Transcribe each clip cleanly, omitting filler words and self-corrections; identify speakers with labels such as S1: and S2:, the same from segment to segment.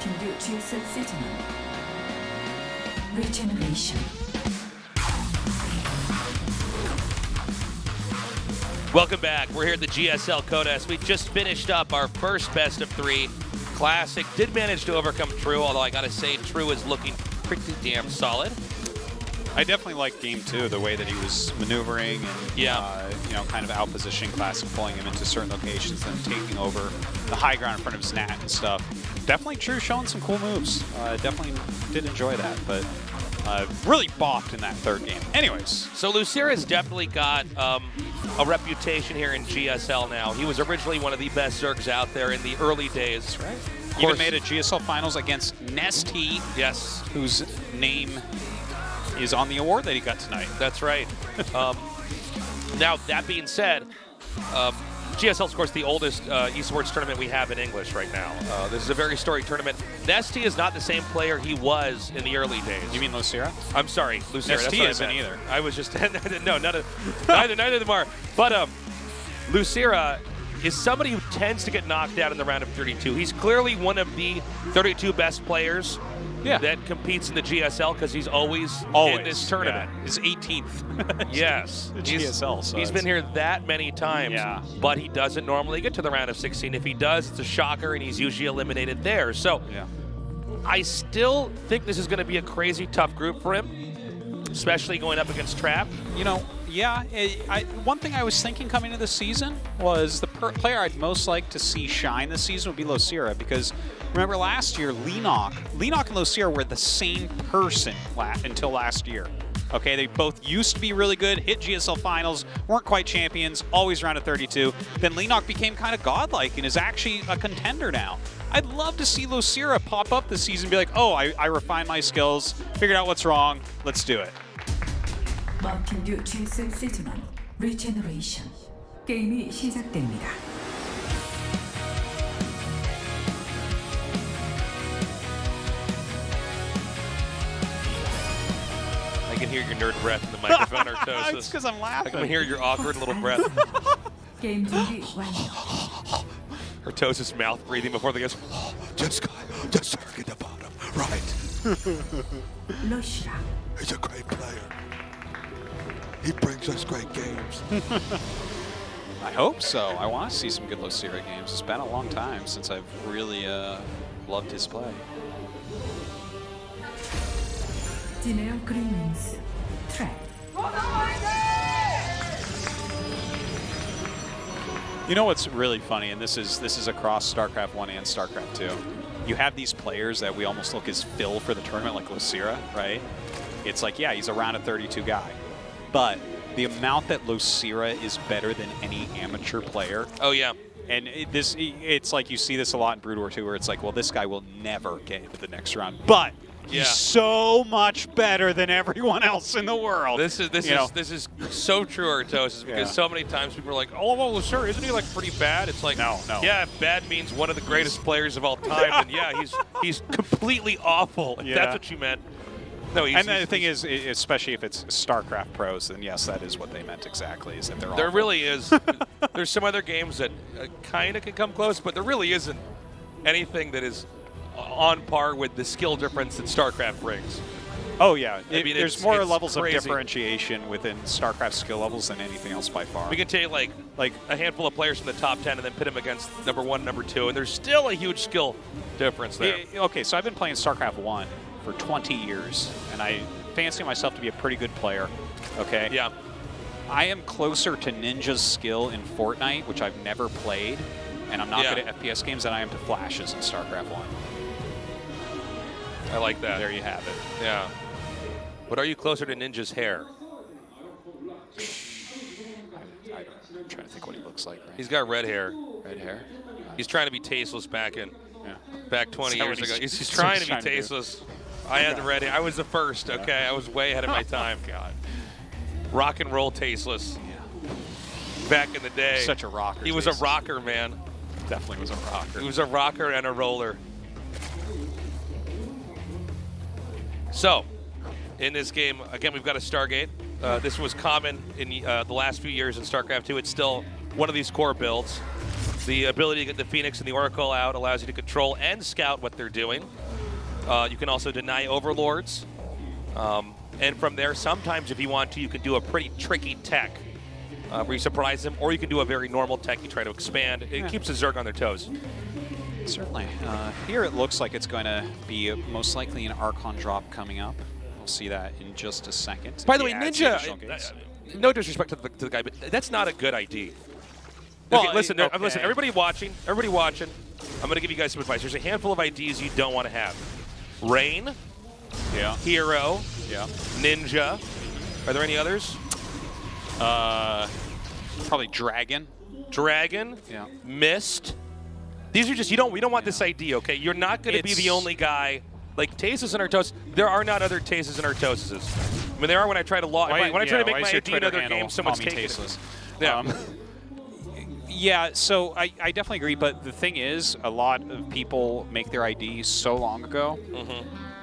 S1: Welcome to GSL settlement. Regeneration.
S2: Welcome back. We're here at the GSL Codas. We just finished up our first best of 3 classic. Did manage to overcome True, although I gotta say True is looking pretty damn solid.
S3: I definitely liked game 2, the way that he was maneuvering and you know, kind of out-positioning Classic, pulling him into certain locations, then taking over the high ground in front of his Nat and stuff. Definitely True showing some cool moves. Definitely did enjoy that, but really bopped in that third game. Anyways.
S2: So Losira's definitely got a reputation here in GSL now. He was originally one of the best Zergs out there in the early days.
S3: That's right. Even made a GSL Finals against Nesty.
S2: Yes.
S3: Whose name is on the award that he got tonight.
S2: That's right. Now, that being said, GSL is, of course, the oldest esports tournament we have in English right now. This is a very storied tournament. Nesty is not the same player he was in the early days.
S3: You mean Losira?
S2: I'm sorry, Losira.
S3: Nesty isn't either.
S2: I was just no, neither of them are. But Losira is somebody who tends to get knocked out in the round of 32. He's clearly one of the 32 best players that competes in the GSL because he's always in this tournament.
S3: Yeah. His 18th.
S2: Yes.
S3: GSL. So
S2: he's been here that many times, but he doesn't normally get to the round of 16. If he does, it's a shocker, and he's usually eliminated there. So I still think this is going to be a crazy tough group for him, especially going up against Trap.
S3: You know, one thing I was thinking coming into the season was the player I'd most like to see shine this season would be Losira, because remember last year, Leenock and Losira were the same person until last year. Okay, they both used to be really good, hit GSL Finals, weren't quite champions, always round of 32. Then Leenock became kind of godlike and is actually a contender now. I'd love to see Losira pop up this season and be like, oh, I refined my skills, figured out what's wrong, let's do it.
S1: Welcome to GSL settlement. Regeneration. 게임이 시작됩니다.
S2: I can hear your nerd breath in the microphone, Artosis.
S3: It's because I'm laughing.
S2: I can hear your awkward little breath.
S1: 게임 준비 완료.
S2: Artosis mouth breathing before the guys.
S4: Just target the bottom, right?
S1: Losira.
S4: He's a great player. He brings us great games.
S3: I hope so. I want to see some good Losira games. It's been a long time since I've really loved his play.
S1: 진에어 그리밍스. 트랩.
S3: You know what's really funny, and this is across StarCraft 1 and StarCraft 2. You have these players that we almost look as fill for the tournament, like Losira, right? It's like, yeah, he's a round of 32 guy. But the amount that Losira is better than any amateur player.
S2: Oh, yeah.
S3: And it's like you see this a lot in Brood War 2, where it's like, well, this guy will never get into the next round. But he's so much better than everyone else in the world.
S2: This is so true, Artosis, because so many times people are like, oh, well, Losira, isn't he like pretty bad? It's like,
S3: no.
S2: Yeah, bad means one of the greatest players of all time. And yeah, he's completely awful. If that's what you meant. No,
S3: and the thing is, especially if it's StarCraft pros, then yes, that is what they meant exactly, is that they're awful.
S2: There really is. There's some other games that kind of can come close, but there really isn't anything that is on par with the skill difference that StarCraft brings.
S3: Oh, yeah.
S2: I mean,
S3: there's more levels
S2: crazy.
S3: of differentiation within StarCraft skill levels than anything else by far.
S2: We can take like a handful of players from the top 10 and then pit them against number 1, number 2, and there's still a huge skill difference there.
S3: Okay, so I've been playing StarCraft 1 for 20 years, and I fancy myself to be a pretty good player, okay?
S2: Yeah.
S3: I am closer to Ninja's skill in Fortnite, which I've never played, and I'm not good at FPS games, than I am to Flashes in StarCraft 1.
S2: I like that.
S3: There you have it.
S2: Yeah. But are you closer to Ninja's hair?
S3: I'm trying to think what he looks like. Right?
S2: He's got red hair.
S3: Red hair?
S2: He's trying to be tasteless back 20 years ago. He's trying to be tasteless. I had the red hair. I was the first, okay? I was way ahead of my time.
S3: God.
S2: Rock and roll tasteless. Back in the day.
S3: Such a rocker.
S2: He was a rocker, man.
S3: Definitely was a rocker.
S2: He was a rocker and a roller. So, in this game, again, we've got a Stargate. This was common in the last few years in StarCraft 2. It's still one of these core builds. The ability to get the Phoenix and the Oracle out allows you to control and scout what they're doing. You can also deny Overlords. And from there, sometimes if you want to, you can do a pretty tricky tech where you surprise them, or you can do a very normal tech you try to expand. It keeps the Zerg on their toes.
S3: Certainly. Here it looks like it's going to be most likely an Archon drop coming up. We'll see that in just a second.
S2: By the way, Ninja, no disrespect to the guy, but that's not a good ID.
S3: Well,
S2: okay, listen, everybody watching, I'm going to give you guys some advice. There's a handful of IDs you don't want to have. Rain, Hero, Ninja. Are there any others?
S3: Probably Dragon.
S2: Mist. These are just, we don't want this ID, okay? You're not going to be the only guy. Like Tases and Artosis, there are not other Tases and Artosises. I mean, there are when I try to log. When I try to make my ID in other games, someone's taking it.
S3: Yeah, so I definitely agree, but the thing is, a lot of people make their IDs so long ago.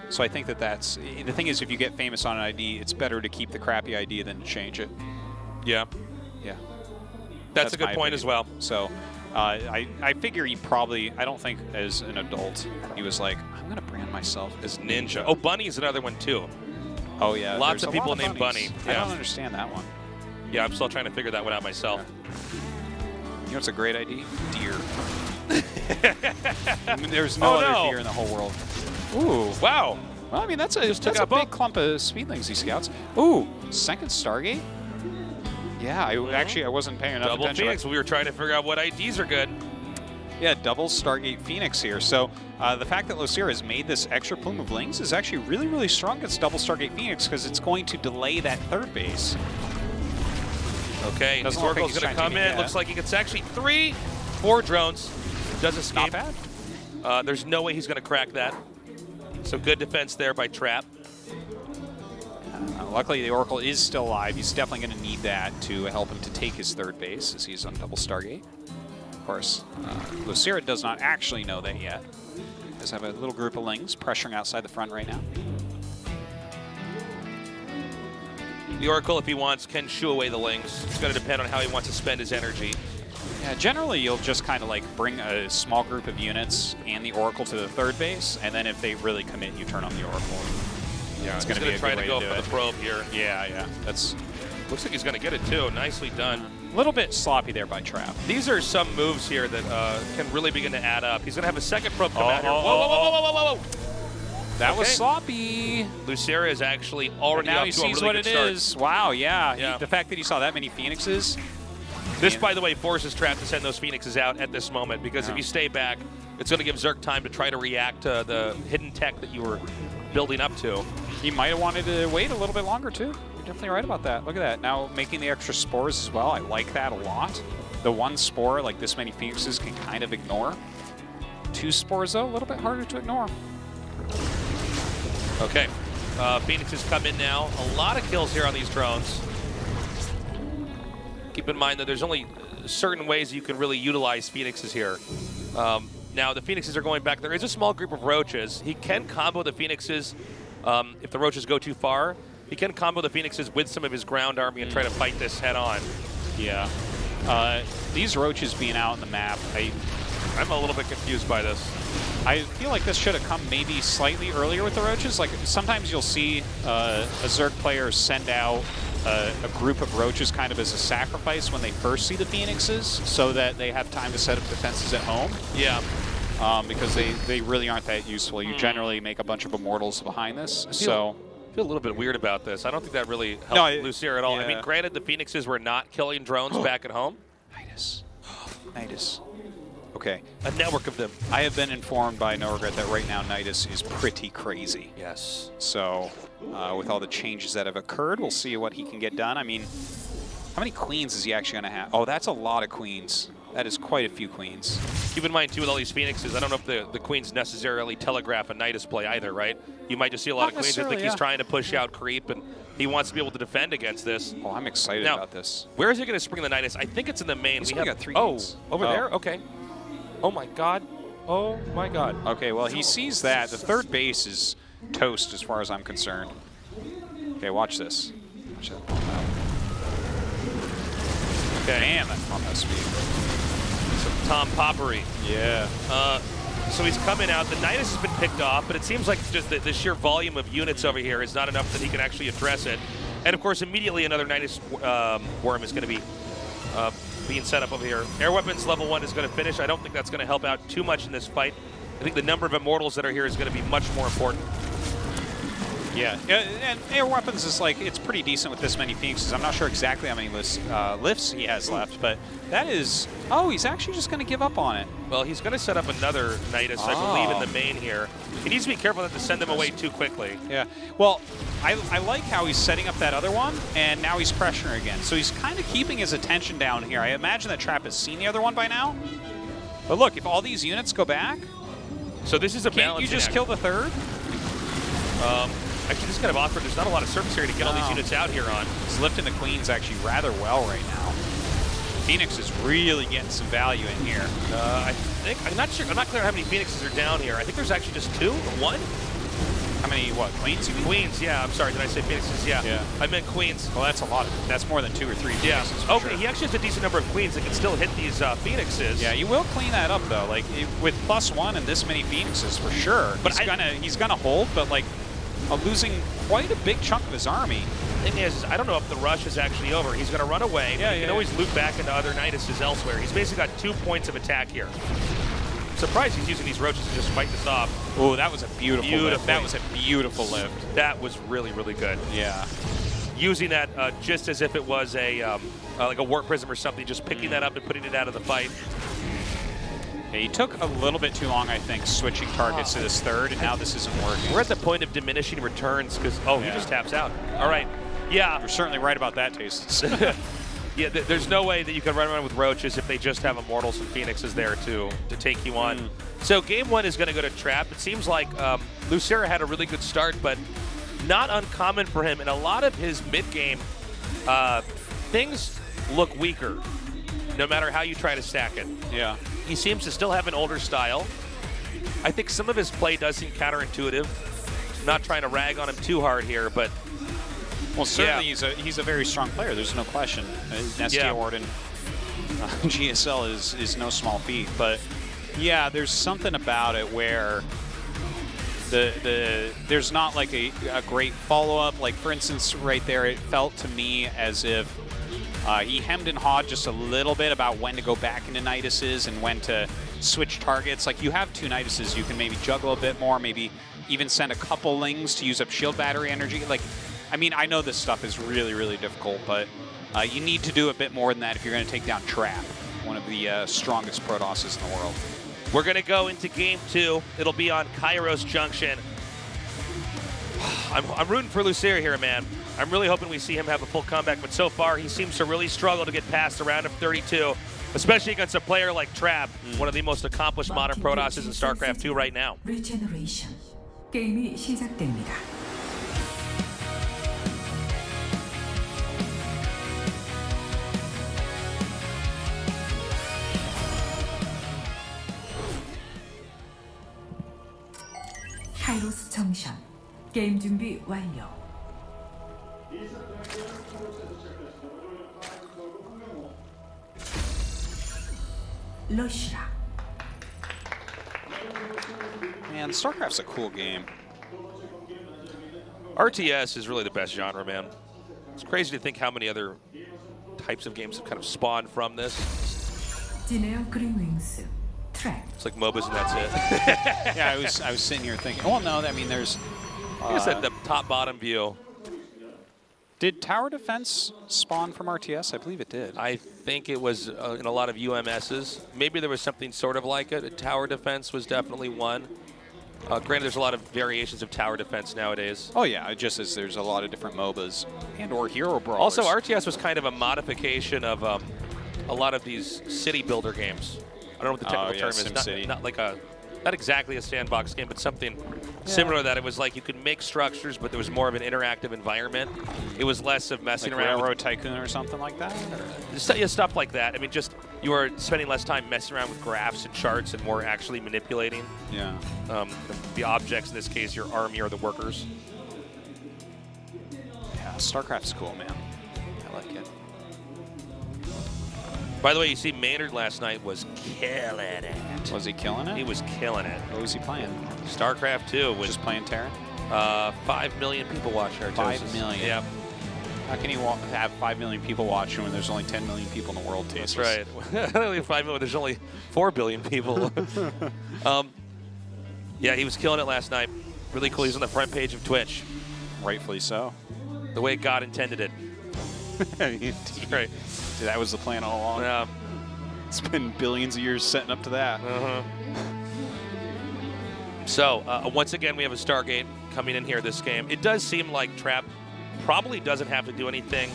S3: So I think that's the thing is, if you get famous on an ID, it's better to keep the crappy ID than to change it.
S2: Yeah. That's a good point as well.
S3: So I figure he probably, I don't think as an adult, he was like, I'm going to brand myself as Ninja.
S2: Oh, Bunny's another one too.
S3: Oh, yeah.
S2: Lots of people named Bunny.
S3: I don't understand that one.
S2: Yeah, I'm still trying to figure that one out myself.
S3: You know what's a great ID? Deer. There's no other deer in the whole world. Ooh.
S2: Wow.
S3: Well, I mean, that's a big clump of speedlings, these scouts. Ooh, second Stargate? Yeah, I wasn't paying enough attention.
S2: Double Phoenix. We were trying to figure out what IDs are good.
S3: Yeah, double Stargate Phoenix here. So the fact that Losira has made this extra plume of lings is actually really, really strong against double Stargate Phoenix because it's going to delay that third base.
S2: Okay, the Oracle's going to come in. Looks like he gets actually 4 drones. Does escape.
S3: Not bad.
S2: There's no way he's going to crack that. So good defense there by Trap.
S3: Luckily, the Oracle is still alive. He's definitely going to need that to help him to take his third base as he's on double Stargate. Of course, Losira does not actually know that yet. He does have a little group of lings pressuring outside the front right now.
S2: The Oracle, if he wants, can shoo away the lings. It's going to depend on how he wants to spend his energy.
S3: Yeah, generally, you'll just kind of like bring a small group of units and the Oracle to the third base, and then if they really commit, you turn on the Oracle.
S2: Yeah, it's going to try to go for the probe here.
S3: Yeah. That's
S2: looks like he's going to get it too. Nicely done.
S3: A little bit sloppy there by Trap.
S2: These are some moves here that can really begin to add up. He's going to have a second probe come out here. Whoa.
S3: That was sloppy.
S2: Losira is actually already
S3: now
S2: up
S3: he
S2: to a
S3: sees
S2: really
S3: what
S2: good
S3: it
S2: start.
S3: is. Wow, yeah. The fact that he saw that many Phoenixes.
S2: This, by the way, forces Trap to send those Phoenixes out at this moment because if you stay back, it's going to give Zerg time to try to react to the hidden tech that you were building up to.
S3: He might have wanted to wait a little bit longer, too. You're definitely right about that. Look at that. Now making the extra spores as well. I like that a lot. The one spore, like this many Phoenixes, can kind of ignore. 2 spores, though, a little bit harder to ignore.
S2: Okay. Phoenixes come in now. A lot of kills here on these drones. Keep in mind that there's only certain ways you can really utilize Phoenixes here. Now, the Phoenixes are going back. There is a small group of Roaches. He can combo the Phoenixes if the Roaches go too far. He can combo the Phoenixes with some of his ground army and try to fight this head on.
S3: Yeah. These Roaches being out on the map,
S2: I'm a little bit confused by this.
S3: I feel like this should have come maybe slightly earlier with the Roaches. Like, sometimes you'll see a Zerg player send out a group of Roaches kind of as a sacrifice when they first see the Phoenixes so that they have time to set up defenses at home.
S2: Yeah.
S3: Because they really aren't that useful. You generally make a bunch of Immortals behind this.
S2: I feel a little bit weird about this. I don't think that really helped Losira at all. Yeah. I mean, granted, the Phoenixes were not killing drones back at home.
S3: Nidus. Okay.
S2: A network of them.
S3: I have been informed by No Regret that right now Nidus is pretty crazy.
S2: Yes.
S3: So, with all the changes that have occurred, we'll see what he can get done. I mean, how many queens is he actually going to have? Oh, that's a lot of queens. That is quite a few queens.
S2: Keep in mind, too, with all these Phoenixes, I don't know if the queens necessarily telegraph a Nidus play either, right? You might just see a lot of queens. I think he's trying to push out creep, and he wants to be able to defend against this.
S3: Oh, I'm excited about this.
S2: Where is he going to spring the Nidus? I think it's in the main.
S3: We got 3 queens.
S2: Over there? Okay. Oh, my God. Oh, my God.
S3: Okay, well, he sees that. The third base is toast as far as I'm concerned. Okay, watch this. Watch that pump out. Okay. Damn, that pump has speed.
S2: Tom Poppery.
S3: Yeah.
S2: So he's coming out. The Nidus has been picked off, but it seems like just the sheer volume of units over here is not enough that he can actually address it. And of course, immediately another Nidus worm is going to be being set up over here. Air weapons level 1 is going to finish. I don't think that's going to help out too much in this fight. I think the number of immortals that are here is going to be much more important.
S3: Yeah, and air weapons is like, it's pretty decent with this many Phoenixes. I'm not sure exactly how many lifts he has left, but that is, oh, he's actually just going to give up on it.
S2: Well, he's going to set up another Nidus, I believe, in the main here. He needs to be careful not to send them away too quickly.
S3: Yeah, well, I like how he's setting up that other one, and now he's pressuring again. So he's kind of keeping his attention down here. I imagine that Trap has seen the other one by now. But look, if all these units go back,
S2: so this is a
S3: can't you just kill the third?
S2: Actually, this is kind of awkward. There's not a lot of surface area to get all these units out here on.
S3: He's lifting the Queens actually rather well right now. Phoenix is really getting some value in here.
S2: I think, I'm not sure, I'm not clear how many Phoenixes are down here. I think there's actually just 2 or 1.
S3: How many, what, Queens you mean?
S2: Queens, yeah, I'm sorry, did I say Phoenixes? Yeah. I meant Queens.
S3: Well, that's a lot. That's more than 2 or 3 Phoenixes.
S2: Yeah. Okay, sure. He actually has a decent number of Queens that can still hit these Phoenixes.
S3: Yeah, you will clean that up, though. Like, with +1 and this many Phoenixes, for sure. But he's gonna hold, but, like, losing quite a big chunk of his army.
S2: The thing is, I don't know if the rush is actually over. He's going to run away, but he can always loop back into other Niduses elsewhere. He's basically got 2 points of attack here. I'm surprised he's using these roaches to just fight this off.
S3: Oh, that was a beautiful lift. That was a beautiful lift.
S2: That was really, really good.
S3: Yeah.
S2: Using that just as if it was a like a warp prism or something, just picking that up and putting it out of the fight.
S3: Yeah, he took a little bit too long, I think, switching targets to this third, and now this isn't working.
S2: We're at the point of diminishing returns because, he just taps out. All right. Yeah.
S3: You're certainly right about that, Taste.
S2: Yeah, there's no way that you can run around with roaches if they just have immortals and Phoenixes there to take you on. So game 1 is going to go to Trap. It seems like Losira had a really good start, but not uncommon for him. In a lot of his mid-game, things look weaker, no matter how you try to stack it.
S3: Yeah.
S2: He seems to still have an older style. I think some of his play does seem counterintuitive. Not trying to rag on him too hard here, but
S3: well, certainly he's a very strong player. There's no question. Nestia Warden, GSL is no small feat, but yeah, there's something about it where there's not like a great follow-up. Like for instance, right there, it felt to me as if he hemmed and hawed just a little bit about when to go back into Niduses and when to switch targets. Like you have 2 Niduses, you can maybe juggle a bit more, maybe even send a couple Lings to use up shield battery energy. Like, I mean, I know this stuff is really, really difficult, but you need to do a bit more than that if you're going to take down Trap, one of the strongest Protosses in the world.
S2: We're going to go into game 2. It'll be on Kairos Junction. I'm rooting for Losira here, man. I'm really hoping we see him have a full comeback, but so far he seems to really struggle to get past the round of 32, especially against a player like Trap, one of the most accomplished modern Protosses in StarCraft 2 right now.
S1: Regeneration. 게임이 시작됩니다. 카이로스 정션. 게임 준비 완료. 로시라.
S3: Man, StarCraft's a cool game.
S2: RTS is really the best genre, man. It's crazy to think how many other types of games have kind of spawned from this. It's like MOBAs and that's it.
S3: Yeah, I was sitting here thinking, oh no, I mean there's
S2: I guess that the top-bottom view.
S3: Did Tower Defense spawn from RTS? I believe it did.
S2: I think it was in a lot of UMSs. Maybe there was something sort of like it. Tower Defense was definitely one. Granted, there's a lot of variations of Tower Defense nowadays.
S3: Oh yeah, just as there's a lot of different MOBAs and or hero brawlers.
S2: Also, RTS was kind of a modification of a lot of these city builder games. I don't know what the technical term is. Not like not exactly a sandbox game, but something similar to that. It was like you could make structures, but there was more of an interactive environment. It was less of messing
S3: like
S2: around.
S3: Railroad Tycoon or something like that?
S2: Stuff like that. I mean, just you were spending less time messing around with graphs and charts and more actually manipulating the objects, in this case, your army or the workers.
S3: Yeah, StarCraft's cool, man. I like it.
S2: By the way, you see Maynard last night was killing it.
S3: Was he killing it?
S2: He was killing it.
S3: What was he playing?
S2: StarCraft 2 was
S3: just playing Terran.
S2: 5 million people watching our
S3: 5 million.
S2: Yep.
S3: How can you have 5 million people watching when there's only 10 million people in the world?
S2: That's right. Only 5 million. There's only 4 billion people. Yeah, he was killing it last night. Really cool. He's on the front page of Twitch.
S3: Rightfully so.
S2: The way God intended it.
S3: That's right. That was the plan all along.
S2: Yeah.
S3: It's been billions of years setting up to that.
S2: So, once again, we have a Stargate coming in here this game. It does seem like Trap probably doesn't have to do anything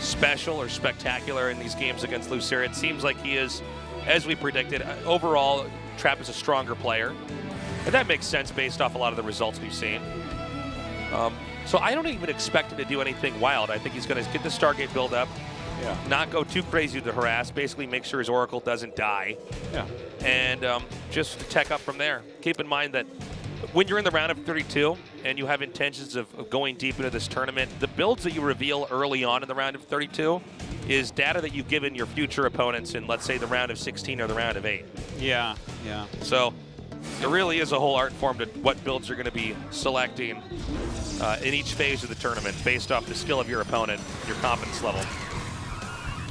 S2: special or spectacular in these games against Losira. It seems like he is, as we predicted, overall, Trap is a stronger player. And that makes sense based off a lot of the results we've seen. So I don't even expect him to do anything wild. I think he's going to get the Stargate build up, not go too crazy with the harass, basically make sure his Oracle doesn't die, and just tech up from there. Keep in mind that when you're in the round of 32 and you have intentions of going deep into this tournament, the builds that you reveal early on in the round of 32 is data that you've given your future opponents in, let's say, the round of 16 or the round of 8.
S3: Yeah.
S2: So there really is a whole art form to what builds you're going to be selecting in each phase of the tournament based off the skill of your opponent, your confidence level.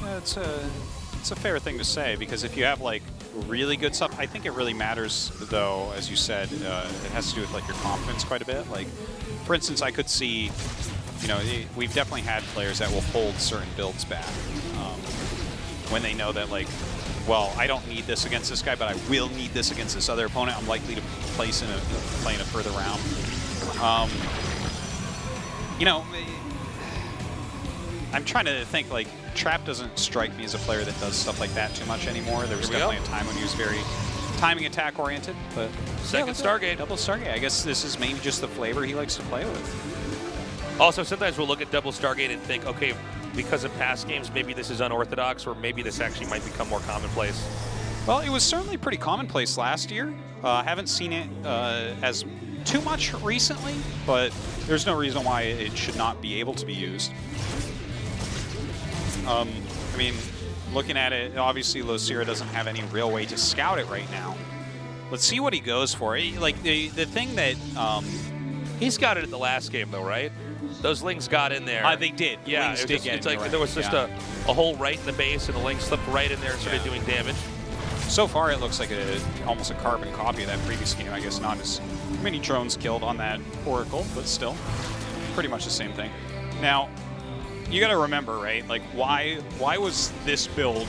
S3: Yeah, it's a fair thing to say, because if you have like really good stuff, I think it really matters though, as you said, it has to do with like your confidence quite a bit. Like, for instance, I could see, you know, we've definitely had players that will hold certain builds back when they know that, like, well, I don't need this against this guy, but I will need this against this other opponent. I'm likely to play in a further round. You know, I'm trying to think, like, Trap doesn't strike me as a player that does stuff like that too much anymore. There was definitely a time when he was very timing attack oriented, but
S2: second Stargate.
S3: Double Stargate. I guess this is maybe just the flavor he likes to play with.
S2: Also, sometimes we'll look at double Stargate and think, okay, because of past games, maybe this is unorthodox, or maybe this actually might become more commonplace.
S3: Well, it was certainly pretty commonplace last year. I haven't seen it as too much recently, but there's no reason why it should not be able to be used. I mean, looking at it, obviously Losira doesn't have any real way to scout it right now. Let's see what he goes for. Like, the thing that...
S2: he scouted it the last game, though, right? Those Lings got in there.
S3: They did.
S2: Yeah, it's like there was just a hole right in the base, and the Ling slipped right in there and started doing damage.
S3: So far, it looks like almost a carbon copy of that previous game. I guess not as many drones killed on that Oracle, but still pretty much the same thing. Now, you got to remember, right? Like, why was this build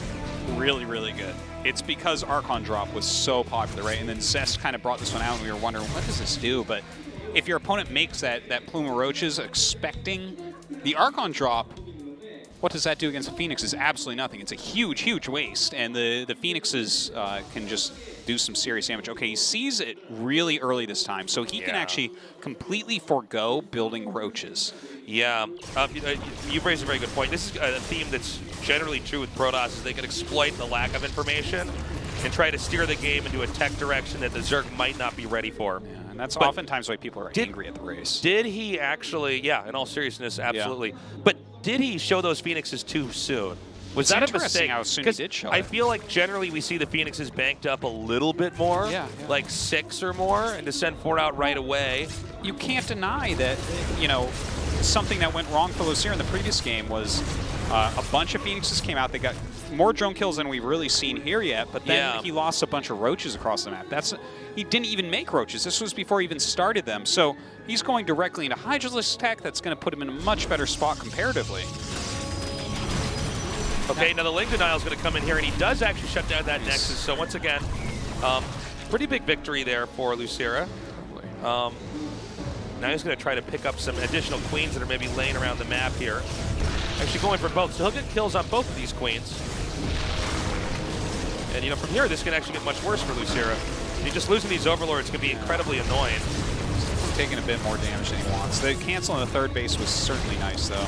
S3: really, really good? It's because Archon Drop was so popular, right? And then Zest kind of brought this one out, and we were wondering, what does this do? But if your opponent makes that Plume of Roaches expecting the Archon Drop, what does that do against the Phoenixes? Absolutely nothing. It's a huge, huge waste, and the Phoenixes can just do some serious damage. Okay, he sees it really early this time, so he can actually completely forego building Roaches.
S2: Yeah, you've raised a very good point. This is a theme that's generally true with Protoss, is they can exploit the lack of information and try to steer the game into a tech direction that the Zerg might not be ready for.
S3: Yeah, and that's oftentimes why people are angry at the race.
S2: Did he actually, in all seriousness, absolutely. Yeah. But did he show those Phoenixes too soon? Was that a mistake?
S3: How soon he did show
S2: I feel like generally we see the Phoenixes banked up a little bit more, like 6 or more, and to send 4 out right away.
S3: You can't deny that, you know, something that went wrong for Losira in the previous game was a bunch of Phoenixes came out. They got more drone kills than we've really seen here yet, but then he lost a bunch of Roaches across the map. He didn't even make Roaches. This was before he even started them. So he's going directly into Hydralisk tech. That's going to put him in a much better spot comparatively.
S2: Okay, now the Ling Denial is going to come in here, and he does actually shut down that Nexus. So once again, pretty big victory there for Losira. Now he's going to try to pick up some additional queens that are maybe laying around the map here. Actually going for both, so he'll get kills on both of these queens. And, you know, from here, this can actually get much worse for Losira. Just losing these Overlords can be incredibly annoying.
S3: He's taking a bit more damage than he wants. The cancel on the third base was certainly nice, though.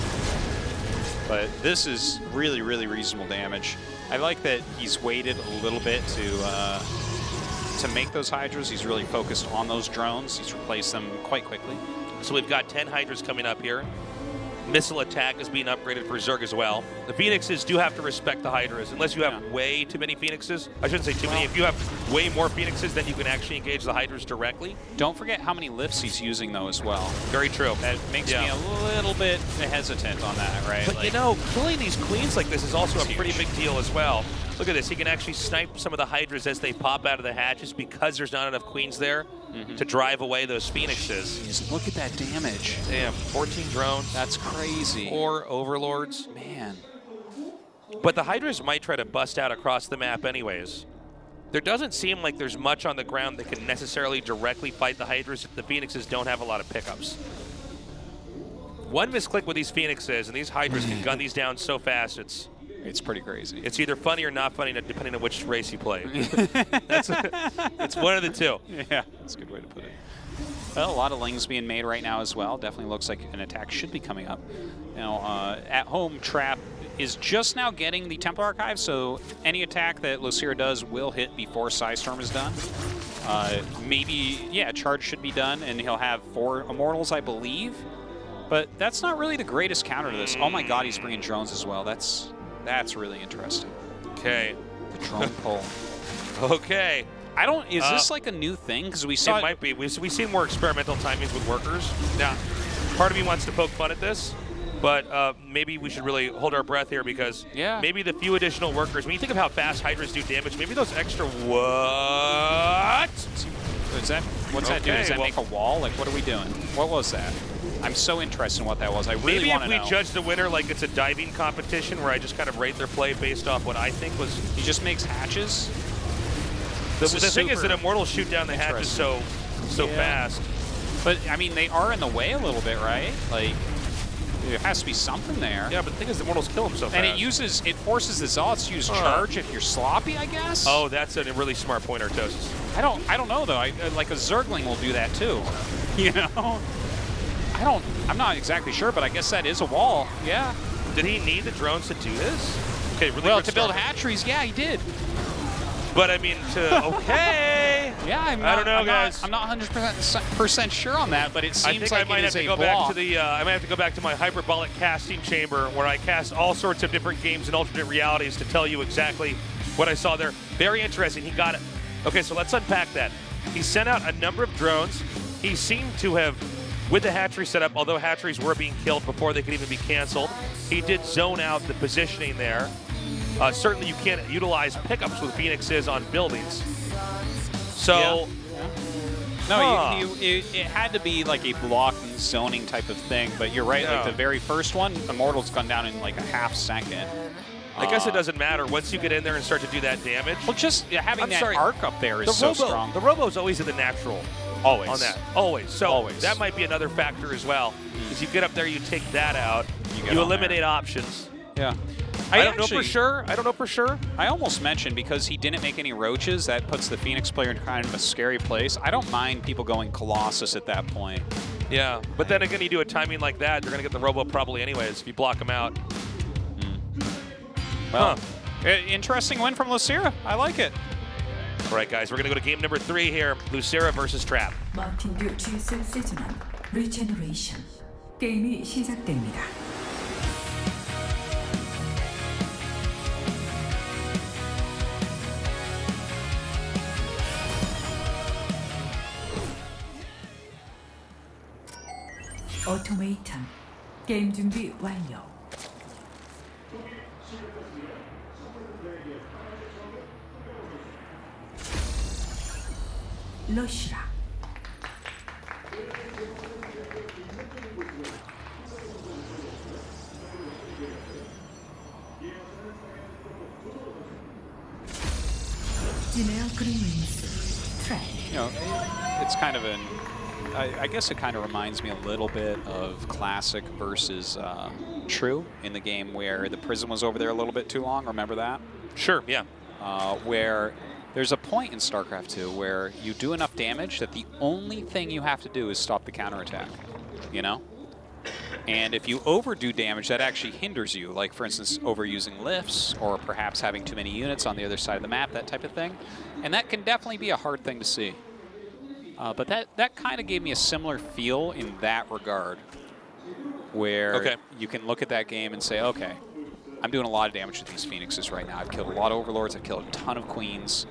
S3: But this is really, really reasonable damage. I like that he's waited a little bit to make those Hydras. He's really focused on those drones. He's replaced them quite quickly.
S2: So we've got 10 Hydras coming up here. missile attack is being upgraded for Zerg as well. The Phoenixes do have to respect the Hydras. Unless you have way too many Phoenixes. I shouldn't say too many. If you have way more Phoenixes, then you can actually engage the Hydras directly.
S3: Don't forget how many lifts he's using, though, as well.
S2: Very true.
S3: That makes me a little bit hesitant on that, right?
S2: But
S3: like,
S2: you know, killing these queens like this is also a pretty big deal as well. Look at this. He can actually snipe some of the Hydras as they pop out of the hatches because there's not enough queens there to drive away those Phoenixes.
S3: Jeez, look at that damage.
S2: Damn, 14 drones.
S3: That's crazy.
S2: 4 Overlords.
S3: Man.
S2: But the Hydras might try to bust out across the map anyways. There doesn't seem like there's much on the ground that can necessarily directly fight the Hydras if the Phoenixes don't have a lot of pickups. One misclick with these Phoenixes, and these Hydras can gun these down so fast,
S3: it's pretty crazy.
S2: It's either funny or not funny, depending on which race you play. It's one of the two.
S3: Yeah, that's a good way to put it. Well, a lot of lings being made right now as well. Definitely looks like an attack should be coming up. Now, at home, Trap is just now getting the Templar Archive, so any attack that Losira does will hit before Psystorm is done. Maybe, yeah, charge should be done, and he'll have 4 Immortals, I believe. But that's not really the greatest counter to this. Oh my god, he's bringing drones as well. That's really interesting.
S2: Okay.
S3: The drone pull.
S2: Okay.
S3: I don't, is this like a new thing? Because we saw
S2: it might be. We've seen more experimental timings with workers. Now, part of me wants to poke fun at this, but maybe we should really hold our breath here because maybe the few additional workers, when you think of how fast Hydras do damage, maybe those extra what?
S3: What's that do? Does that make a wall? Like, what are we doing? What was that? I'm so interested in what that was. I really want to know.
S2: Maybe if we judge the winner like it's a diving competition where I just kind of rate their play based off what I think was...
S3: He just makes hatches?
S2: The thing is that Immortals shoot down the hatches so fast.
S3: But, I mean, they are in the way a little bit, right? Like, there has to be something there.
S2: Yeah, but the thing is the Immortals kill them so fast.
S3: And it forces the Zealots to use charge if you're sloppy, I guess?
S2: Oh, that's a really smart point, Artosis.
S3: I don't know, though. Like, a Zergling will do that, too. You know? I'm not exactly sure, but I guess that is a wall. Yeah.
S2: Did he need the drones to do this? Okay, really
S3: well, to build hatcheries, yeah, he did.
S2: But I mean, okay.
S3: Yeah, I don't know, guys. I'm not 100% sure on that, but it seems like it is a block.
S2: I might have to go back to my hyperbolic casting chamber where I cast all sorts of different games and alternate realities to tell you exactly what I saw there. Very interesting. He got it. Okay, so let's unpack that. He sent out a number of drones. He seemed to have, with the hatchery setup, although hatcheries were being killed before they could even be canceled, he did zone out the positioning there. Certainly you can't utilize pickups with Phoenixes on buildings. So...
S3: No, it had to be like a block zoning type of thing, but you're right, like the very first one, Immortal's gone down in like a half second.
S2: I guess it doesn't matter once you get in there and start to do that damage.
S3: Well, just having that arc up there is so strong.
S2: The Robo's always in the natural.
S3: Always.
S2: On that. Always. So that might be another factor as well. Because you get up there, you take that out, you eliminate options.
S3: Yeah.
S2: I don't know for sure. I don't know for sure.
S3: I almost mentioned because he didn't make any roaches, that puts the Phoenix player in kind of a scary place. I don't mind people going Colossus at that point.
S2: Yeah, but then again, you do a timing like that, you're going to get the Robo probably anyways if you block him out.
S3: Well, interesting win from Losira. I like it.
S2: All right, guys, we're going to go to game number 3 here. Losira versus Trap.
S1: 마틴도 GSL 세지만 리제너레이션 게임이 시작됩니다. 오토메이션 게임 준비 완료. 로시라.
S3: You know, it's kind of an, I guess it kind of reminds me a little bit of Classic versus True in the game where the prison was over there a little bit too long. Remember that?
S2: Sure, yeah.
S3: Where there's a point in StarCraft 2 where you do enough damage that the only thing you have to do is stop the counterattack, you know? And if you overdo damage, that actually hinders you, like, for instance, overusing lifts or perhaps having too many units on the other side of the map, that type of thing. And that can definitely be a hard thing to see. But that kind of gave me a similar feel in that regard. where you can look at that game and say, okay, I'm doing a lot of damage to these Phoenixes right now. I've killed a lot of Overlords. I've killed a ton of Queens.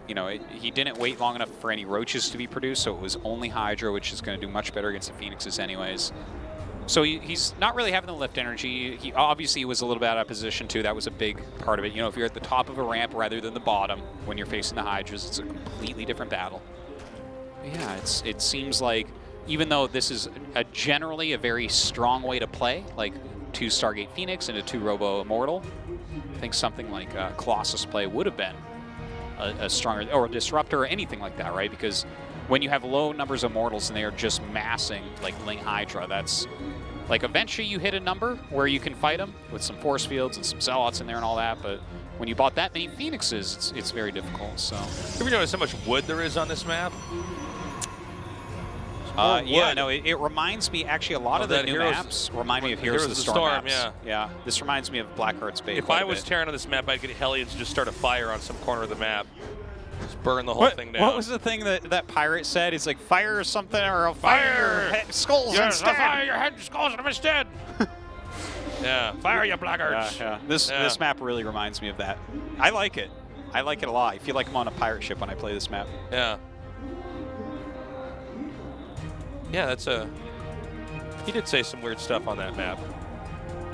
S3: You know, he didn't wait long enough for any Roaches to be produced, so it was only Hydra, which is going to do much better against the Phoenixes anyways. So he's not really having the lift energy. He obviously was a little bit out of position too. That was a big part of it. You know, if you're at the top of a ramp rather than the bottom when you're facing the Hydras, it's a completely different battle. But yeah, it seems like even though this is generally a very strong way to play, like 2 Stargate Phoenix and a 2 Robo Immortal, I think something like Colossus play would have been a stronger, or a Disruptor or anything like that, right? Because when you have low numbers of Mortals and they are just massing like Ling Hydra, that's like eventually you hit a number where you can fight them with some force fields and some Zealots in there and all that, but when you bought that many Phoenixes, it's very difficult. So
S2: have you noticed how much wood there is on this map?
S3: Yeah, no, it reminds me, actually, a lot of the new maps remind me of Heroes of the Storm maps.
S2: Yeah.
S3: This reminds me of Blackheart's Bay.
S2: If I was tearing on this map, I'd get Hellions and just start a fire on some corner of the map. Just burn the whole thing down.
S3: What was the thing that pirate said? It's like, fire or something, or I'll fire your skulls instead.
S2: Fire your head and skulls instead. Yeah, fire you blackguards.
S3: Yeah. This map really reminds me of that. I like it. I like it a lot. I feel like I'm on a pirate ship when I play this map.
S2: Yeah. Yeah, that's a... He did say some weird stuff on that map.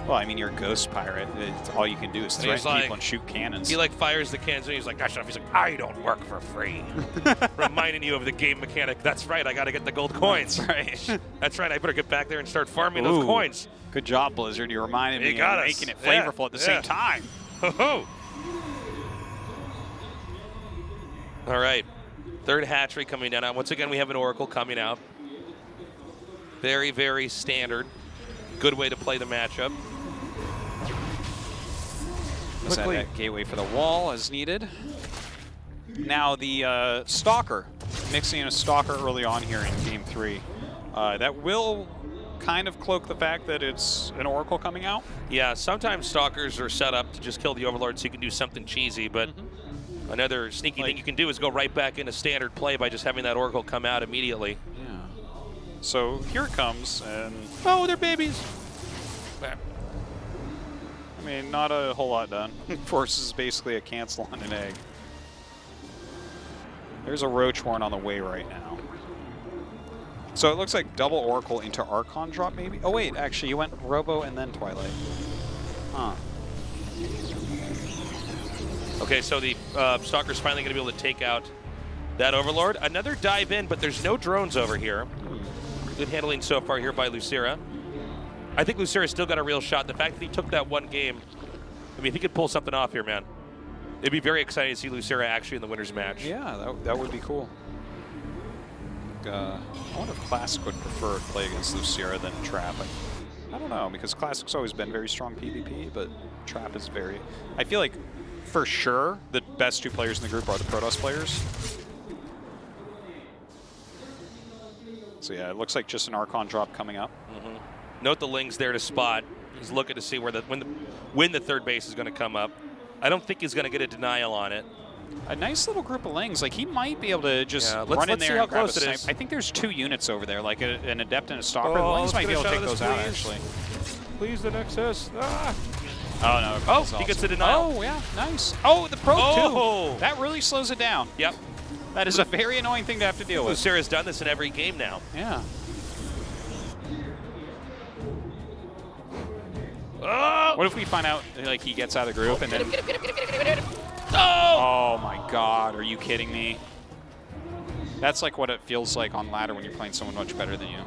S3: Well, I mean, you're a ghost pirate. It's all you can do is threaten people and shoot cannons.
S2: He, like, fires the cannons, and he's like, gosh, he's like, I don't work for free. Reminding you of the game mechanic. That's right, I got to get the gold coins.
S3: That's right.
S2: That's right, I better get back there and start farming those coins.
S3: Good job, Blizzard. You reminded me of making it flavorful at the same time.
S2: Ho-ho! All right. 3rd hatchery coming down. Now, once again, we have an Oracle coming out. Very, very standard. Good way to play the matchup.
S3: Quickly. That gateway for the wall as needed. Now the Stalker, mixing in a Stalker early on here in Game 3. That will kind of cloak the fact that it's an Oracle coming out.
S2: Yeah, sometimes Stalkers are set up to just kill the Overlord so you can do something cheesy, but another sneaky thing you can do is go right back into standard play by just having that Oracle come out immediately.
S3: Yeah. So here it comes, and
S2: oh, they're babies.
S3: I mean, not a whole lot done. Force is basically a cancel on an egg. There's a Roach Horn on the way right now. So it looks like double Oracle into Archon drop, maybe? Oh, wait, actually, you went Robo and then Twilight. Huh.
S2: Okay, so the Stalker's finally going to be able to take out that Overlord. Another dive in, but there's no drones over here. Good handling so far here by Losira. I think Losira's still got a real shot. The fact that he took that one game, I mean, if he could pull something off here, man, it'd be very exciting to see Losira actually in the winner's match.
S3: Yeah, that would be cool. I wonder if Classic would prefer to play against Losira than Trap. I don't know, because Classic's always been very strong PvP, but Trap is very... I feel like, for sure, the best 2 players in the group are the Protoss players. So yeah, it looks like just an Archon drop coming up.
S2: Note the Ling's there to spot. He's looking to see where when the 3rd base is going to come up. I don't think he's going to get a denial on it.
S3: A nice little group of Lings. Like, he might be able to just
S2: run
S3: in there and grab a snipe.
S2: Is.
S3: I think there's 2 units over there, like an Adept and a Stalker. The Lings might be able to take those out, actually.
S2: Please, the Nexus. Ah.
S3: Oh, no.
S2: Oh, he gets the denial.
S3: Oh, yeah, nice. Oh, the Probe, too. That really slows it down.
S2: Yep.
S3: That is a very annoying thing to have to deal with.
S2: Losira's done this in every game now.
S3: Yeah.
S2: Oh!
S3: What if we find out, like, he gets out of the group and then...
S2: Get him. Oh!
S3: Oh, my God. Are you kidding me? That's like what it feels like on ladder when you're playing someone much better than you.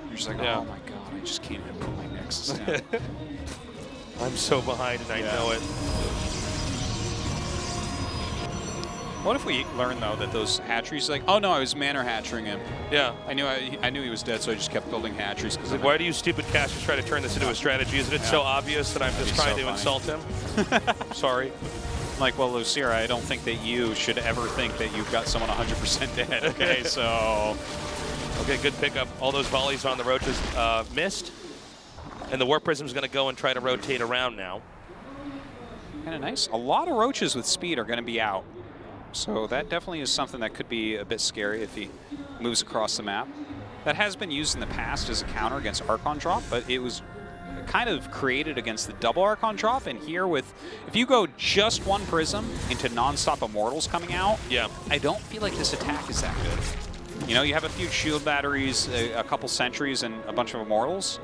S3: You're just like, oh, my God. I just can't even put my Nexus down.
S2: I'm so behind, and I know it.
S3: What if we learn, though, that those hatcheries, like, oh, no, I was Manor hatchering him.
S2: Yeah.
S3: I knew he was dead, so I just kept building hatcheries.
S2: Like, why do you stupid casters try to turn this into a strategy? Isn't it so obvious that I'm just trying to insult him? Sorry.
S3: Like, well, Losira, I don't think that you should ever think that you've got someone 100% dead, okay? So...
S2: Okay, good pickup. All those volleys on the Roaches missed. And the Warp Prism's going to go and try to rotate around now.
S3: Kind of nice. A lot of Roaches with speed are going to be out. So that definitely is something that could be a bit scary if he moves across the map. That has been used in the past as a counter against Archon drop, but it was kind of created against the double Archon drop. And here with, if you go just one Prism into non-stop Immortals coming out,
S2: yeah,
S3: I don't feel like this attack is that good. You know, you have a few shield batteries, a couple sentries, and a bunch of Immortals.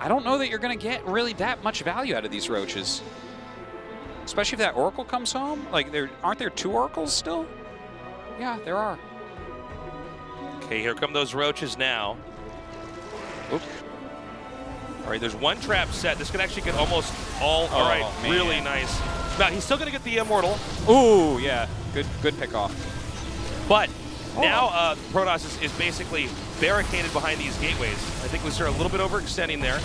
S3: I don't know that you're going to get really that much value out of these Roaches. Especially if that Oracle comes home. Like, aren't there 2 Oracles still? Yeah, there are.
S2: Okay, here come those Roaches now. Oop. All right, there's one trap set. This could actually get almost all. All right, man. Really nice. Now, he's still going to get the Immortal.
S3: Ooh, yeah. Good pick off.
S2: But now Protoss is basically barricaded behind these gateways. I think Losira a little bit overextending there.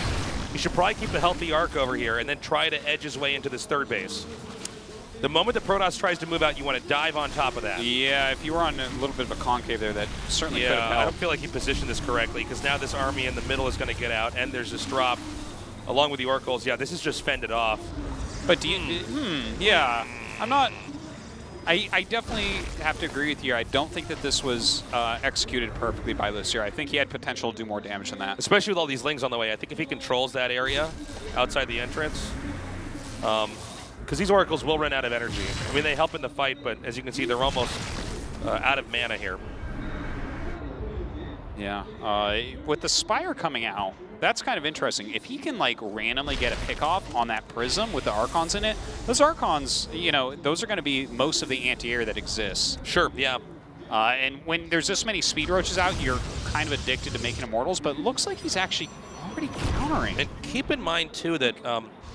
S2: He should probably keep a healthy arc over here and then try to edge his way into this third base. The moment that Protoss tries to move out, you want to dive on top of that.
S3: Yeah, if you were on a little bit of a concave there, that certainly could have helped.
S2: I don't feel like he positioned this correctly because now this army in the middle is going to get out and there's this drop along with the Oracles. Yeah, this is just fended off.
S3: But do you, yeah, I'm not, I definitely have to agree with you. I don't think that this was executed perfectly by Losira. I think he had potential to do more damage than that.
S2: Especially with all these Lings on the way. I think if he controls that area outside the entrance, because these Oracles will run out of energy. I mean, they help in the fight, but as you can see, they're almost out of mana here.
S3: Yeah, with the Spire coming out, that's kind of interesting. If he can, like, randomly get a pick-off on that Prism with the Archons in it, those Archons, you know, those are going to be most of the anti-air that exists.
S2: Sure, yeah.
S3: And when there's this many Speed Roaches out, you're kind of addicted to making Immortals, but it looks like he's actually already countering.
S2: And keep in mind, too, that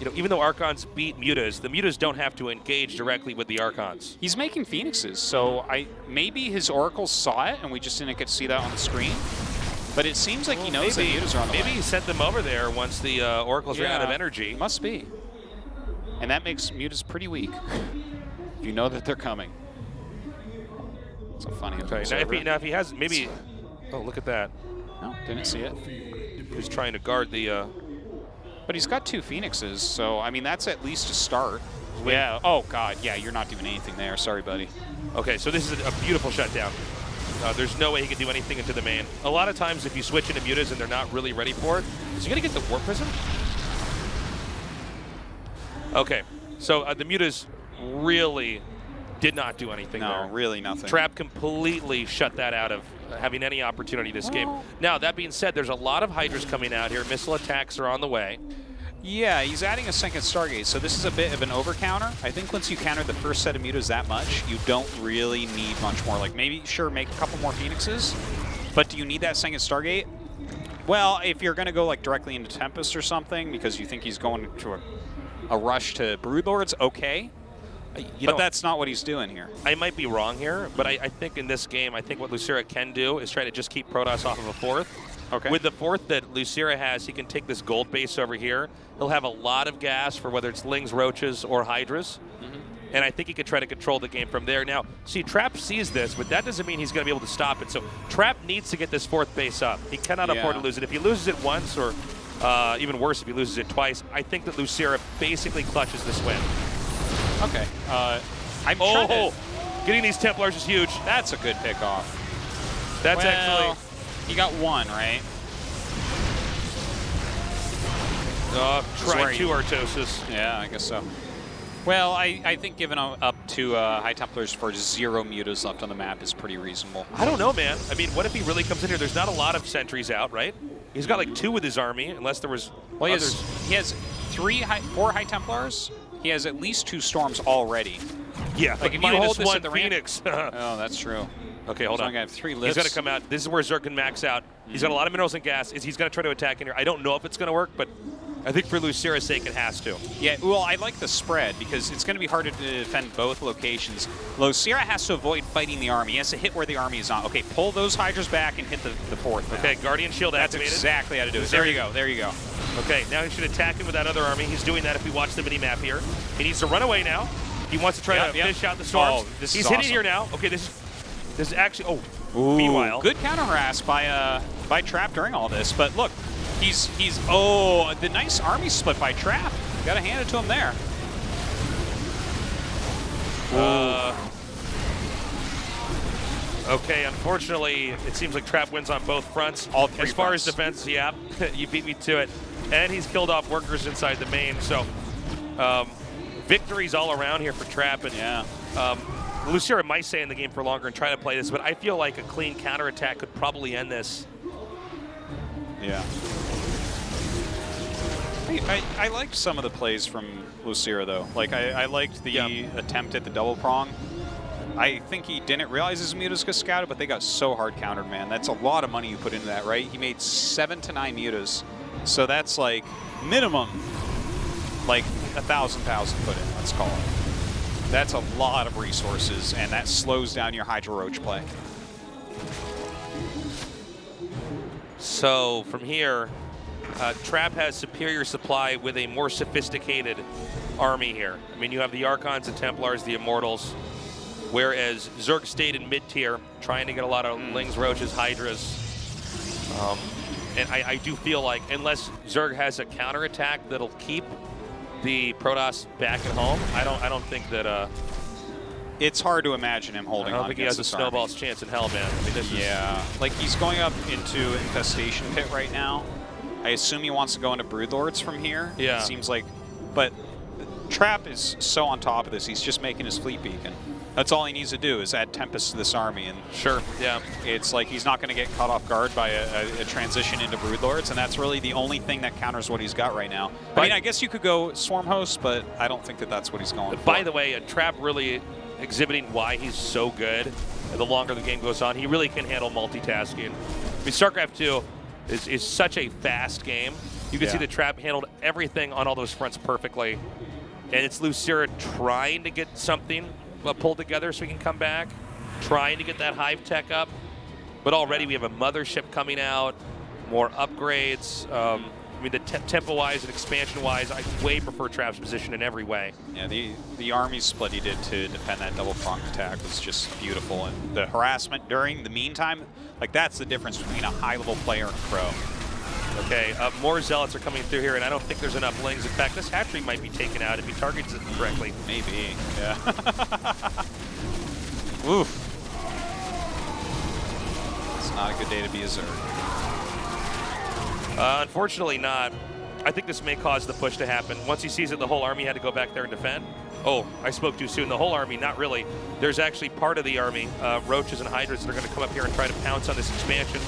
S2: you know, even though Archons beat Mutas, the Mutas don't have to engage directly with the Archons.
S3: He's making Phoenixes, so maybe his Oracles saw it, and we just didn't get to see that on the screen. But it seems like he knows that Mutas are on the way.
S2: Maybe he sent them over there once the Oracles ran out of energy.
S3: Must be. And that makes Mutas pretty weak. You know that they're coming. It's a funny.
S2: Okay, now if he has maybe. Oh, look at that.
S3: No, didn't see it.
S2: He's trying to guard the.
S3: But he's got 2 Phoenixes, so I mean that's at least a start. Yeah. Oh God. Yeah, you're not doing anything there. Sorry, buddy.
S2: Okay, so this is a beautiful shutdown. There's no way he can do anything into the main. A lot of times, if you switch into Mutas and they're not really ready for it, is he going to get the Warp Prism? Okay, so the Mutas really did not do anything there.
S3: No, really nothing.
S2: Trap completely shut that out of having any opportunity this game. Now, that being said, there's a lot of Hydras coming out here. Missile attacks are on the way.
S3: Yeah, he's adding a second Stargate, so this is a bit of an over-counter. I think once you counter the first set of Mutas that much, you don't really need much more. Like, maybe, sure, make a couple more Phoenixes, but do you need that second Stargate? Well, if you're going to go, like, directly into Tempest or something, because you think he's going to a rush to Broodlords, okay. But that's not what he's doing here.
S2: I might be wrong here, but I think in this game, I think what Losira can do is try to just keep Protoss off of a 4th.
S3: Okay.
S2: With the 4th that Losira has, he can take this gold base over here. He'll have a lot of gas for whether it's Lings, Roaches, or Hydras. And I think he could try to control the game from there. Now, see, Trap sees this, but that doesn't mean he's going to be able to stop it. So Trap needs to get this 4th base up. He cannot afford to lose it. If he loses it once, or even worse, if he loses it twice, I think that Losira basically clutches this win.
S3: Okay. I'm
S2: getting these Templars is huge.
S3: That's a good pick off.
S2: That's actually...
S3: You got 1, right?
S2: Try 2 Artosis.
S3: Yeah, I guess so. Well, I think giving up to High Templars for 0 Mutas left on the map is pretty reasonable.
S2: I don't know, man. I mean, what if he really comes in here? There's not a lot of sentries out, right? He's got like 2 with his army, unless there was others.
S3: He has 4 High Templars. He has at least 2 Storms already.
S2: Yeah,
S3: like if you hold this at the
S2: Phoenix.
S3: Oh, that's true.
S2: Okay, hold on.
S3: I got 3 lifts.
S2: He's going to come out. This is where Zerg can max out. He's got a lot of minerals and gas. He's going to try to attack in here. I don't know if it's going to work, but I think for Lucira's sake, it has to.
S3: Yeah, well, I like the spread because it's going to be harder to defend both locations. Losira has to avoid fighting the army. He has to hit where the army is not. Okay, pull those Hydras back and hit the 4th. Now.
S2: Okay, Guardian Shield activated.
S3: That's exactly how to do it. There you go. There you go.
S2: Okay, now he should attack him with that other army. He's doing that if we watch the mini-map here. He needs to run away now. He wants to try to fish out the storms.
S3: Oh, this
S2: He's
S3: is
S2: hitting
S3: awesome.
S2: here now. Okay, this is actually...
S3: Ooh,
S2: meanwhile...
S3: Good counter harass by Trap during all this. But look, he's the nice army split by Trap. Got to hand it to him there.
S2: Okay, unfortunately, it seems like Trap wins on both fronts.
S3: All three
S2: As far
S3: fronts.
S2: as defense, yeah, you beat me to it. And he's killed off workers inside the main, so victories all around here for Trap. And
S3: Yeah.
S2: Losira might stay in the game for longer and try to play this, but I feel like a clean counterattack could probably end this.
S3: Yeah. I liked some of the plays from Losira, though. Like, I liked the attempt at the double prong. I think he didn't realize his mutas got scouted, but they got so hard countered, man. That's a lot of money you put into that, right? He made 7 to 9 mutas. So that's like minimum, like 1,000 put in, let's call it. That's a lot of resources, and that slows down your Hydra Roach play.
S2: So from here, Trap has superior supply with a more sophisticated army here. I mean, you have the Archons, the Templars, the Immortals, whereas Zerg stayed in mid-tier, trying to get a lot of Lings, Roaches, Hydras. And I do feel like, unless Zerg has a counterattack that'll keep the Protoss back at home, I don't think that...
S3: It's hard to imagine him holding on.
S2: I don't think he has a snowball's chance in hell, man. I mean, this is...
S3: like he's going up into Infestation Pit right now. I assume he wants to go into Broodlords from here.
S2: Yeah.
S3: It seems like, but Trap is so on top of this, he's just making his fleet beacon. That's all he needs to do is add Tempest to this army, and
S2: sure, yeah.
S3: It's like he's not going to get caught off guard by a transition into Broodlords, and that's really the only thing that counters what he's got right now. I mean, I guess you could go Swarm Host, but I don't think that that's what he's going for.
S2: By the way, Trap really exhibiting why he's so good. The longer the game goes on, he really can handle multitasking. I mean, StarCraft 2 is such a fast game. You can see the Trap handled everything on all those fronts perfectly. And it's Losira trying to get something pulled together so he can come back, trying to get that Hive tech up. But already we have a mothership coming out, more upgrades. I mean, the tempo-wise and expansion-wise, I way prefer Trap's position in every way.
S3: Yeah, the army split he did to defend that double prong attack was just beautiful. And the harassment during the meantime, like that's the difference between a high-level player and a pro.
S2: Okay, more Zealots are coming through here, and I don't think there's enough Lings. In fact, this hatchery might be taken out if he targets it correctly.
S3: Maybe, yeah. Oof. It's not a good day to be a Zerg.
S2: Unfortunately not. I think this may cause the push to happen. Once he sees it, the whole army had to go back there and defend. Oh, I spoke too soon. The whole army, not really. There's actually part of the army, Roaches and Hydras, that are going to come up here and try to pounce on this expansion.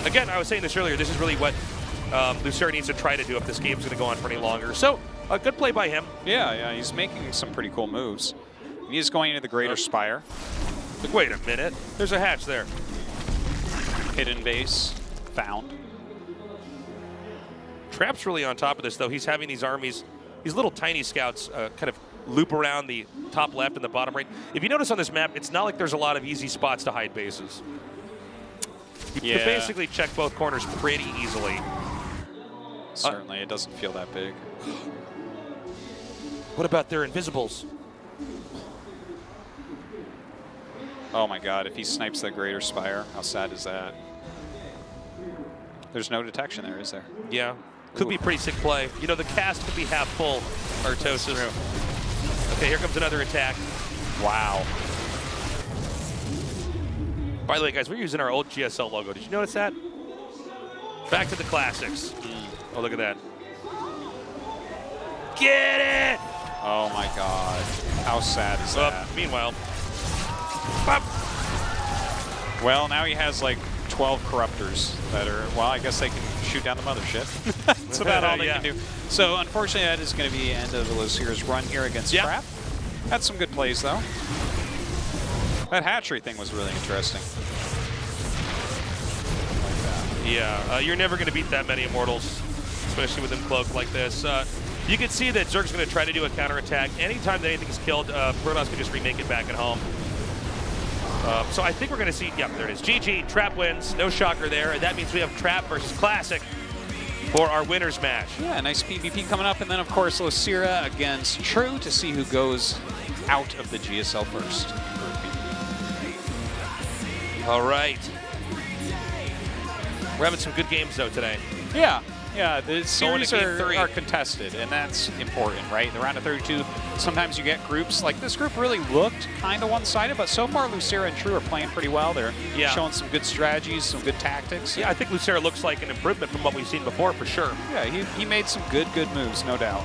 S2: Again, I was saying this earlier, this is really what Losira needs to try to do if this game's going to go on for any longer. So, a good play by him.
S3: Yeah, he's making some pretty cool moves. He is going into the Greater Spire.
S2: Wait a minute. There's a hatch there.
S3: Hidden base. Found.
S2: Trap's really on top of this, though. He's having these armies, these little tiny scouts kind of loop around the top left and the bottom right. If you notice on this map, it's not like there's a lot of easy spots to hide bases. You can basically check both corners pretty easily.
S3: Certainly, it doesn't feel that big.
S2: What about their invisibles?
S3: Oh my god, if he snipes that Greater Spire, how sad is that? There's no detection there, is there?
S2: Yeah. Could be pretty sick play. You know, the cast could be half full, Artosis. Okay, here comes another attack.
S3: Wow.
S2: By the way, guys, we're using our old GSL logo. Did you notice that? Back to the classics. Oh, look at that. Get it!
S3: Oh my god. How sad is that?
S2: Meanwhile. Bop.
S3: Well, now he has like 12 Corruptors that are, well, I guess they can shoot down the mothership. That's about all they can do. So, unfortunately, that is going to be the end of the Losira's run here against Trap. Had some good plays, though. That hatchery thing was really interesting. Like that.
S2: Yeah, you're never going to beat that many Immortals, especially with them cloaked like this. You can see that Zerg's going to try to do a counterattack. Anytime that anything's killed, Protoss can just remake it back at home. So I think we're going to see, there it is. GG, Trap wins. No shocker there. And that means we have Trap versus Classic for our winners match.
S3: Yeah, nice PvP coming up. And then, of course, Losira against True to see who goes out of the GSL first.
S2: All right. We're having some good games, though, today.
S3: Yeah. Yeah, the series
S2: Game 3.
S3: are contested, and that's important, right? The round of 32, sometimes you get groups. Like, this group really looked kind of one-sided, but so far Losira and True are playing pretty well. They're showing some good strategies, some good tactics.
S2: Yeah, I think Losira looks like an improvement from what we've seen before, for sure.
S3: Yeah, he made some good moves, no doubt.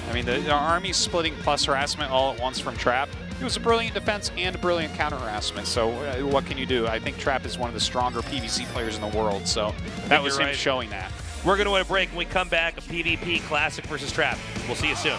S3: I mean, the Army's splitting plus harassment all at once from Trap. It was a brilliant defense and a brilliant counter harassment. So what can you do? I think Trap is one of the stronger PvZ players in the world. So that was him showing that.
S2: We're going to win a break. When we come back, a PvP Classic versus Trap. We'll see you soon.